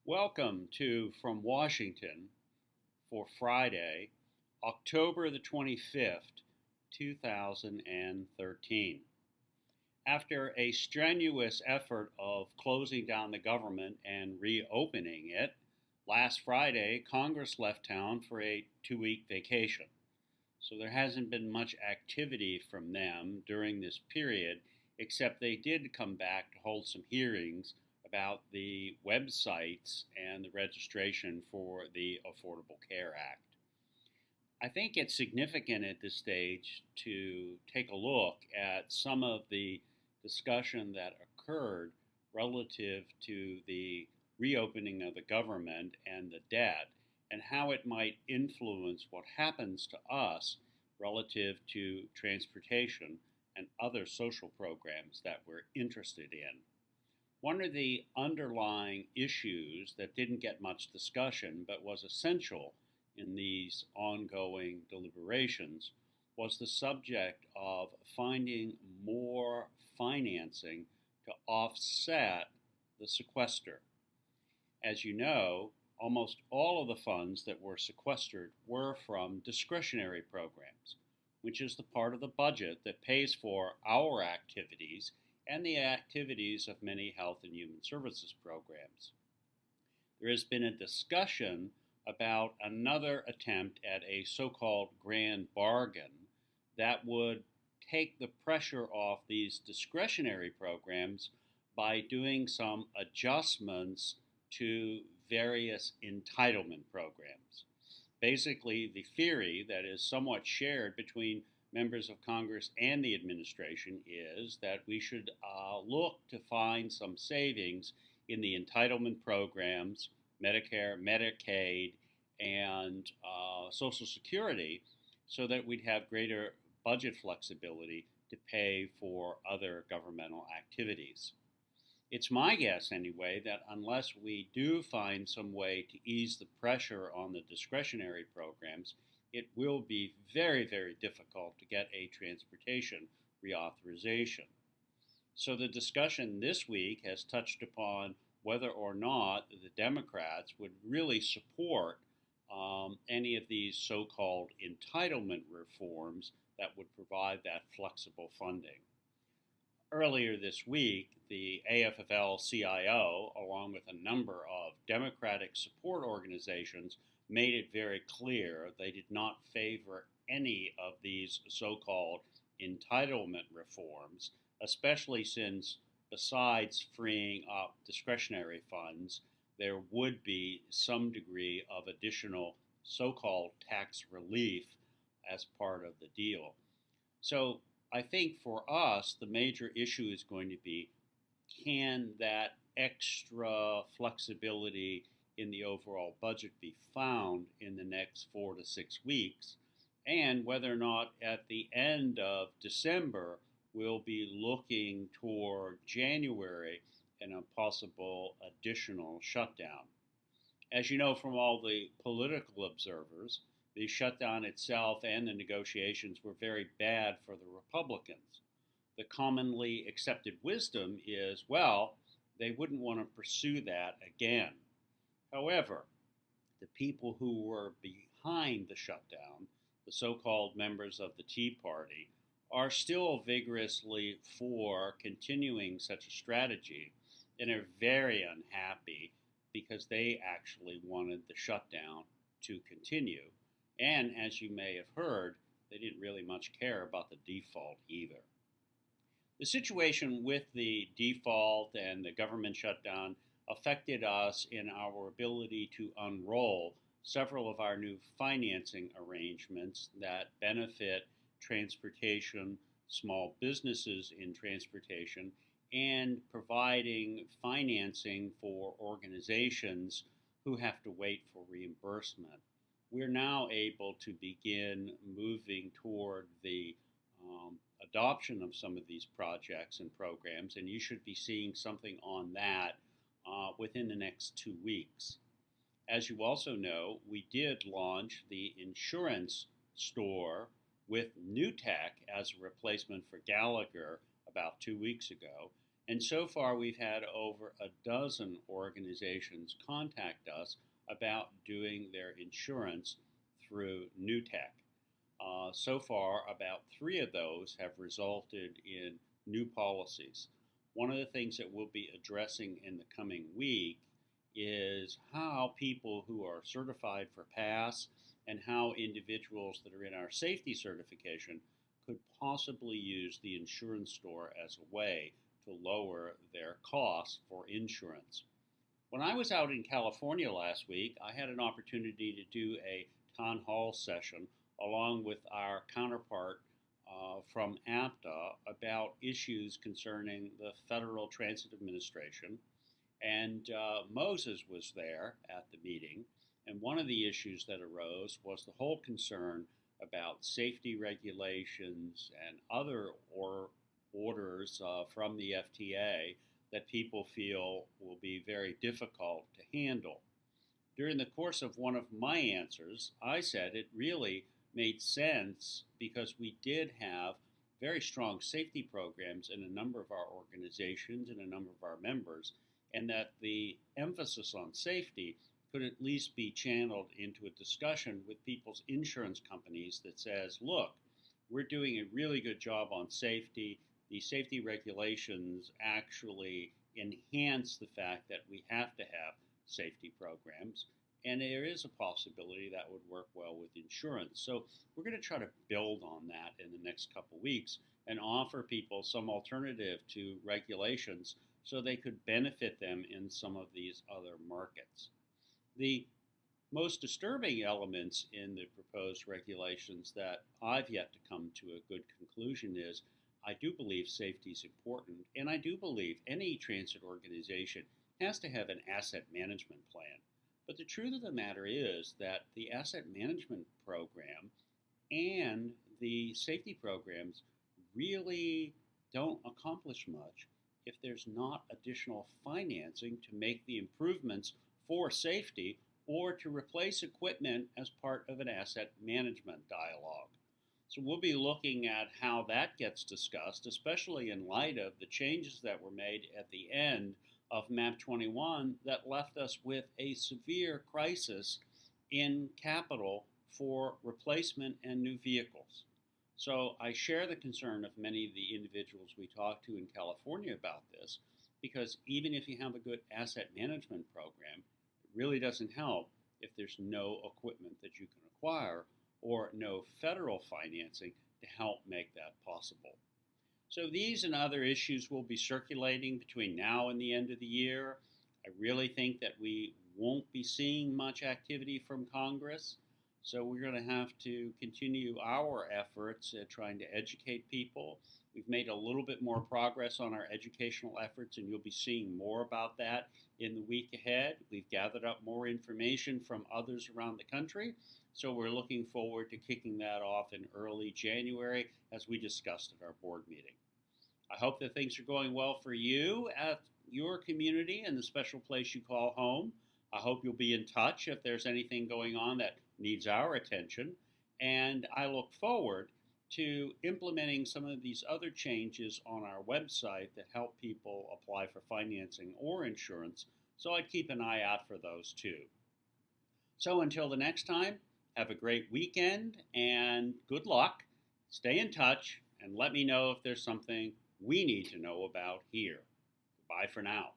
Welcome to From Washington for Friday, October the 25th, 2013. After a strenuous effort of closing down the government and reopening it, last Friday Congress left town for a 2 week vacation. So there hasn't been much activity from them during this period, except they did come back to hold some hearings about the websites and the registration for the Affordable Care Act. I think it's significant at this stage to take a look at some of the discussion that occurred relative to the reopening of the government and the debt and how it might influence what happens to us relative to transportation and other social programs that we're interested in. One of the underlying issues that didn't get much discussion but was essential in these ongoing deliberations was the subject of finding more financing to offset the sequester. As you know, almost all of the funds that were sequestered were from discretionary programs, which is the part of the budget that pays for our activities and the activities of many health and human services programs. There has been a discussion about another attempt at a so-called grand bargain that would take the pressure off these discretionary programs by doing some adjustments to various entitlement programs. Basically, the theory that is somewhat shared between members of Congress and the administration is that we should look to find some savings in the entitlement programs, Medicare, Medicaid, and Social Security, so that we'd have greater budget flexibility to pay for other governmental activities. It's my guess, anyway, that unless we do find some way to ease the pressure on the discretionary programs, it will be very, very difficult to get a transportation reauthorization. So the discussion this week has touched upon whether or not the Democrats would really support any of these so-called entitlement reforms that would provide that flexible funding. Earlier this week, the AFL-CIO, along with a number of Democratic support organizations, made it very clear they did not favor any of these so-called entitlement reforms, especially since besides freeing up discretionary funds, there would be some degree of additional so-called tax relief as part of the deal. So I think for us, the major issue is going to be, can that extra flexibility in the overall budget be found in the next 4 to 6 weeks, and whether or not at the end of December we'll be looking toward January and a possible additional shutdown. As you know from all the political observers, the shutdown itself and the negotiations were very bad for the Republicans. The commonly accepted wisdom is, well, they wouldn't want to pursue that again. However, the people who were behind the shutdown, the so-called members of the Tea Party, are still vigorously for continuing such a strategy and are very unhappy because they actually wanted the shutdown to continue. And as you may have heard, they didn't really much care about the default either. The situation with the default and the government shutdown affected us in our ability to unroll several of our new financing arrangements that benefit transportation, small businesses in transportation, and providing financing for organizations who have to wait for reimbursement. We're now able to begin moving toward the adoption of some of these projects and programs, and you should be seeing something on that within the next 2 weeks. As you also know, we did launch the insurance store with Newtek as a replacement for Gallagher about 2 weeks ago, And so far, we've had over a dozen organizations contact us about doing their insurance through NewTek. So far, about three of those have resulted in new policies. One of the things that we'll be addressing in the coming week is how people who are certified for PASS and how individuals that are in our safety certification could possibly use the insurance store as a way to lower their costs for insurance. When I was out in California last week, I had an opportunity to do a town hall session along with our counterpart from APTA about issues concerning the Federal Transit Administration. And Moses was there at the meeting. And one of the issues that arose was the whole concern about safety regulations and other orders from the FTA that people feel will be very difficult to handle. During the course of one of my answers, I said it really made sense because we did have very strong safety programs in a number of our organizations and a number of our members, and that the emphasis on safety could at least be channeled into a discussion with people's insurance companies that says, look, we're doing a really good job on safety. The safety regulations actually enhance the fact that we have to have safety programs, and there is a possibility that would work well with insurance. So we're going to try to build on that in the next couple weeks and offer people some alternative to regulations so they could benefit them in some of these other markets. The most disturbing elements in the proposed regulations that I've yet to come to a good conclusion is I do believe safety is important, and I do believe any transit organization has to have an asset management plan. But the truth of the matter is that the asset management program and the safety programs really don't accomplish much if there's not additional financing to make the improvements for safety or to replace equipment as part of an asset management dialogue. So we'll be looking at how that gets discussed, especially in light of the changes that were made at the end of MAP 21 that left us with a severe crisis in capital for replacement and new vehicles. So I share the concern of many of the individuals we talked to in California about this, because even if you have a good asset management program, it really doesn't help if there's no equipment that you can acquire or no federal financing to help make that possible. So these and other issues will be circulating between now and the end of the year. I really think that we won't be seeing much activity from Congress. So we're going to have to continue our efforts at trying to educate people. We've made a little bit more progress on our educational efforts, and you'll be seeing more about that in the week ahead. We've gathered up more information from others around the country, so we're looking forward to kicking that off in early January, as we discussed at our board meeting. I hope that things are going well for you at your community and the special place you call home. I hope you'll be in touch if there's anything going on that needs our attention. And I look forward to implementing some of these other changes on our website that help people apply for financing or insurance. So I'd keep an eye out for those too. So until the next time, have a great weekend and good luck. Stay in touch and let me know if there's something we need to know about here. Bye for now.